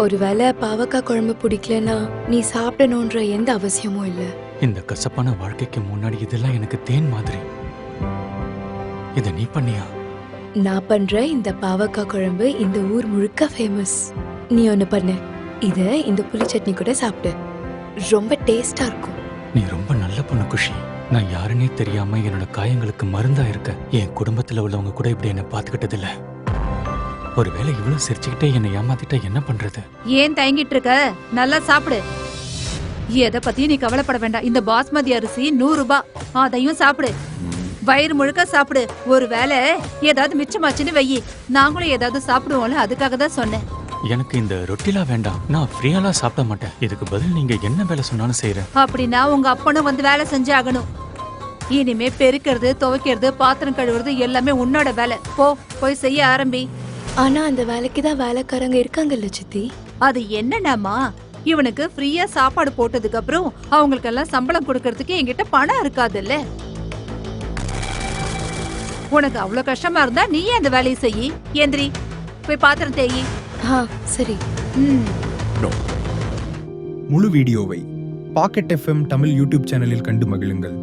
ஒருவேளை பாவக்காய் குழம்பு பிடிக்கலன்னா நீ சாப்பிடணுன்ற எந்த அவசியமும் இல்ல. இந்த கசப்பான வாழ்க்கைக்கு முன்னாடி இதெல்லாம் எனக்கு தேன் மாதிரி. இத நீ பண்ணியா? நான் பண்ற இந்த பாவக்காய் குழம்பு இந்த ஊர் முழுக்க ஃபேமஸ். நீ ஒண்ணு பண்ணு, இத இந்த புளி சட்னி கூட சாப்பிடு. ரொம்ப டேஸ்டா இருக்கும். நீ ரொம்ப நல்ல பொண்ணு குஷி. நான் யாருன்னே தெரியாம என்னோட காயங்களுக்கு மருந்தா இருக்க. என் குடும்பத்துல உள்ளவங்க கூட இப்படி என்ன பாத்துக்கிட்டது இல்ல. ஒருவேளை இவ்வளவு சிரிச்சுக்கிட்டே என்னை ஏமாத்திட்டா என்ன பண்றது? ஏன் தயங்கிட்டு இருக்க? நல்லா சாப்பிடு. எதை பத்தியும் நீ கவலைப்பட வேண்டாம். இந்த பாஸ்மதி அரிசி 100 ரூபாய், அதையும் சாப்பிடு. வயிறு முழுக்க சாப்பிடு. ஒருவேளை ஏதாவது மிச்சமாச்சுன்னு வெயி, நாங்களும் ஏதாவது சாப்பிடுவோம்ல, அதுக்காக தான் சொன்னேன். எனக்கு இந்த ரொட்டிலாம் வேண்டாம். நான் ஃப்ரீயாலாம் சாப்பிட மாட்டேன். இதுக்கு பதில் நீங்க என்ன வேலை சொன்னாலும் செய்யறேன். அப்படின்னா உங்க அப்பனும் வந்து வேலை செஞ்சு ஆகணும். இனிமே பெருக்கிறது, துவைக்கிறது, பாத்திரம் கழுவுறது எல்லாமே உன்னோட வேலை. போய் செய்ய ஆரம்பி. ஆனா அந்த வேலைக்கு தான் வேலைக்காரங்க இருக்காங்கல்ல சித்தி. அது என்னன்னாமா, இவனுக்கு ஃப்ரீயா சாப்பாடு போட்டதுக்கு அப்புறம் அவங்களுக்கெல்லாம் சம்பளம் கொடுக்கறதுக்கு என்கிட்ட பணம் இருக்காதுல்ல. உனக்கு அவ்வளவு கஷ்டமா இருந்தா நீயே அந்த வேலையை செய்யி. ஏந்திரி, போய் பாத்திரம் தேயி. சரி. முழு வீடியோவை பாக்கெட் FM தமிழ் யூடியூப் சேனலில் கண்டு மகிழுங்கள்.